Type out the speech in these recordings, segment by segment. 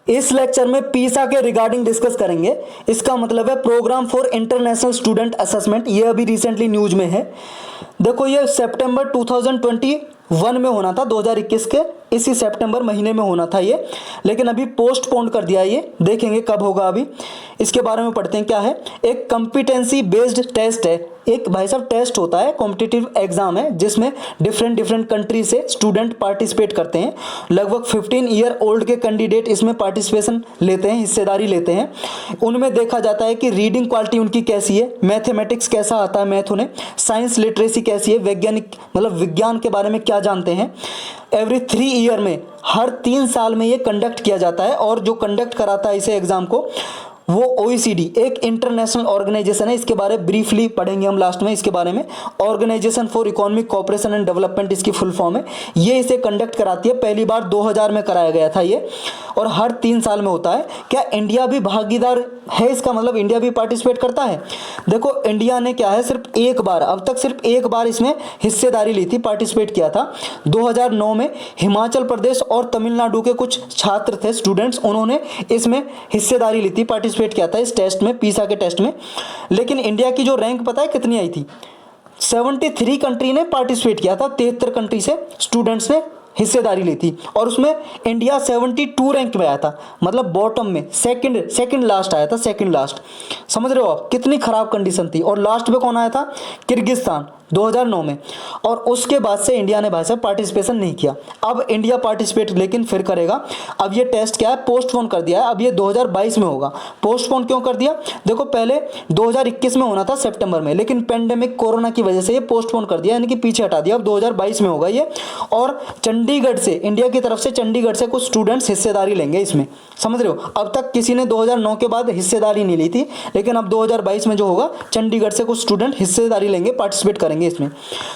इस लेक्चर में पीसा के रिगार्डिंग डिस्कस करेंगे। इसका मतलब है program for international student assessment. ये अभी रिसेंटली न्यूज में है। देखो ये सितंबर 2021 में होना था, 2021 के इसी सितंबर महीने में होना था ये, लेकिन अभी पोस्टपोन कर दिया। ये देखेंगे कब होगा। अभी इसके बारे में पढ़ते हैं क्या है। एक कॉम्पिटेंसी बेस्ड टेस्ट है। एक भाई साहब टेस्ट होता है, कॉम्पिटिटिव एग्जाम है, जिसमें डिफरेंट कंट्री से स्टूडेंट पार्टिसिपेट करते हैं। लगभग 15 ईयर ओल्ड के कैंडिडेट इसमें पार्टिसिपेशन लेते हैं, हिस्सेदारी लेते हैं। उनमें देखा जाता है कि रीडिंग क्वालिटी उनकी कैसी है, मैथमेटिक्स कैसा आता है मैथ उन्हें, साइंस लिटरेसी कैसी है, वैज्ञानिक मतलब विज्ञान के बारे में क्या जानते हैं। एवरी 3 ईयर में, हर 3 साल में ये कंडक्ट किया जाता है। और जो कंडक्ट कराता है इसे एग्जाम को वो OECD, एक इंटरनेशनल ऑर्गेनाइजेशन है। इसके बारे में ब्रीफली पढ़ेंगे हम लास्ट में इसके बारे में। Organisation for economic cooperation and development इसकी फुल फॉर्म है। ये इसे कंडक्ट कराती है। पहली बार 2000 में कराया गया था ये, और हर 3 साल में होता है। क्या इंडिया भी भागीदार है इसका मतलब इंडिया भी पार्टिसिपेट करता है? देखो इंडिया ने क्या है, सिर्फ एक बार, अब तक सिर्फ एक बार इसमें हिस्सेदारी ली थी, पार्टिसिपेट किया था। 2009 में हिमाचल प्रदेश और तमिलनाडु के कुछ छात्र थे, स्टूडेंट्स, उन्होंने इसमें हिस्सेदारी ली थी, पार्टिसिपेट किया था इस टेस्ट में, पीसा के टेस्ट में। लेकिन इंडिया की जो रैंक पता है कितनी आई थी? 73 कंट्री ने पार्टिसिपेट किया था, 73 कंट्री से स्टूडेंट्स ने हिस्सेदारी ली थी, और उसमें इंडिया 72 रैंक में आया था, मतलब बॉटम में, सेकंड लास्ट आया था, सेकंड लास्ट। समझ रहे हो आप कितनी खराब कंडीशन थी। और लास्ट में कौन आया था? किर्गिस्तान, 2009 में। और उसके बाद से इंडिया ने भाई साहब पार्टिसिपेशन नहीं किया। अब इंडिया पार्टिसिपेट लेकिन फिर करेगा। अब ये टेस्ट क्या है, पोस्टपोन कर दिया है। अब ये 2022 में होगा। पोस्टपोन क्यों कर दिया? देखो पहले 2021 में होना था सितंबर में, लेकिन पेंडेमिक कोरोना की वजह से ये पोस्टपोन कर दिया, यानी कि पीछे हटा दिया। अब 2022 में होगा ये। और चंडीगढ़ से, इंडिया की तरफ से चंडीगढ़ से कुछ स्टूडेंट्स हिस्सेदारी लेंगे इसमें। समझ रहे हो? अब तक किसी ने 2009 के बाद हिस्सेदारी नहीं ली थी, लेकिन अब 2022 में जो होगा चंडीगढ़ से कुछ स्टूडेंट हिस्सेदारी लेंगे, पार्टिसिपेट करेंगे इसमें।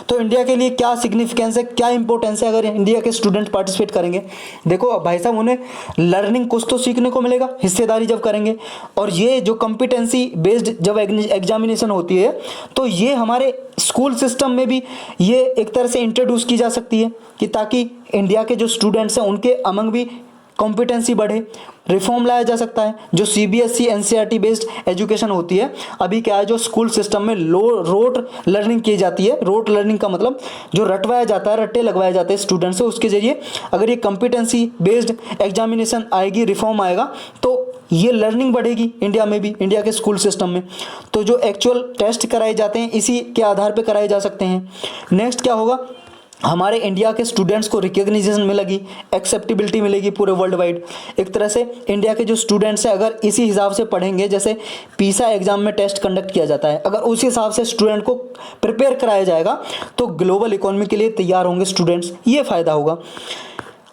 तो इंडिया के लिए क्या सिग्निफिकेंस है, क्या इंपॉर्टेंस है अगर इंडिया के स्टूडेंट पार्टिसिपेट करेंगे? देखो भाई साहब उन्हें लर्निंग कुछ तो सीखने को मिलेगा हिस्सेदारी जब करेंगे। और ये जो कॉम्पिटेंसी बेस्ड जब एग्जामिनेशन होती है, तो ये हमारे स्कूल सिस्टम में भी ये एक तरह से इंट्रोड्यूस की जा सकती है, कि ताकि इंडिया के जो स्टूडेंट्स हैं उनके अमंग भी कॉम्पिटेंसी बढ़े, रिफॉर्म लाया जा सकता है। जो CBSE NCERT बेस्ड एजुकेशन होती है, अभी क्या है, जो स्कूल सिस्टम में रोट लर्निंग की जाती है। रोट लर्निंग का मतलब जो रटवाया जाता है, रट्टे लगवाए जाते हैं स्टूडेंट से, उसके जरिए अगर ये कॉम्पिटेंसी बेस्ड एग्जामिनेशन आएगी, रिफॉर्म आएगा, तो ये लर्निंग बढ़ेगी इंडिया में भी, इंडिया के स्कूल सिस्टम में। तो जो एक्चुअल टेस्ट कराए जाते हैं इसी के आधार पर कराए जा सकते हैं। नेक्स्ट क्या होगा, हमारे इंडिया के स्टूडेंट्स को रिकग्निशन मिलेगी, एक्सेप्टेबिलिटी मिलेगी पूरे वर्ल्ड वाइड। एक तरह से इंडिया के जो स्टूडेंट्स हैं अगर इसी हिसाब से पढ़ेंगे, जैसे पीसा एग्जाम में टेस्ट कंडक्ट किया जाता है, अगर उसी हिसाब से स्टूडेंट को प्रिपेयर कराया जाएगा, तो ग्लोबल इकोनॉमी के लिए तैयार होंगे स्टूडेंट्स। ये फ़ायदा होगा।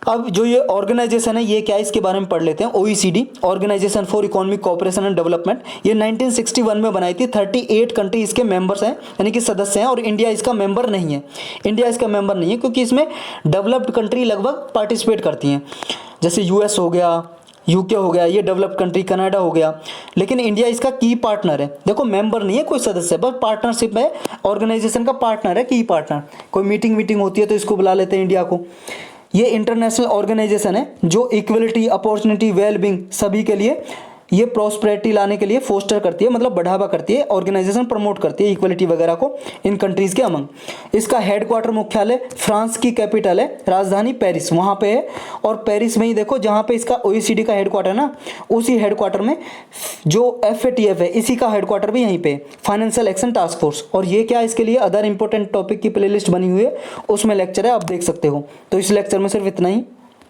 अब जो ये ऑर्गेनाइजेशन है ये क्या है, इसके बारे में पढ़ लेते हैं। OECD, organisation for economic cooperation and development, ये 1961 में बनाई थी। 38 कंट्री इसके मेंबर्स हैं, यानी कि सदस्य हैं, और इंडिया इसका मेंबर नहीं है। इंडिया इसका मेंबर नहीं है क्योंकि इसमें डेवलप्ड कंट्री लगभग पार्टिसिपेट करती हैं, जैसे US हो गया, UK हो गया, ये डेवलप्ड कंट्री, कनाडा हो गया। लेकिन इंडिया इसका की पार्टनर है। देखो मेंबर नहीं है कोई सदस्य, बस पार्टनरशिप है, ऑर्गेनाइजेशन का पार्टनर है, की पार्टनर। कोई मीटिंग होती है तो इसको बुला लेते हैं इंडिया को। ये इंटरनेशनल ऑर्गेनाइजेशन है जो इक्वलिटी, अपॉर्चुनिटी, वेलबींग सभी के लिए, ये प्रॉस्पेरिटी लाने के लिए फोस्टर करती है, मतलब बढ़ावा करती है। ऑर्गेनाइजेशन प्रमोट करती है इक्वलिटी वगैरह को इन कंट्रीज़ के अमंग। इसका हेडक्वार्टर, मुख्यालय फ्रांस की कैपिटल है, राजधानी पेरिस, वहाँ पे है। और पेरिस में ही देखो जहाँ पे इसका OECD का हेडक्वार्टर है ना, उसी हेडक्वार्टर में जो FATF है इसी का हेडक्वार्टर भी यहीं पे, फाइनेंशियल एक्शन टास्क फोर्स। और ये क्या, इसके लिए अदर इंपॉर्टेंट टॉपिक की प्लेलिस्ट बनी हुई है, उसमें लेक्चर है, आप देख सकते हो। तो इस लेक्चर में सिर्फ इतना ही।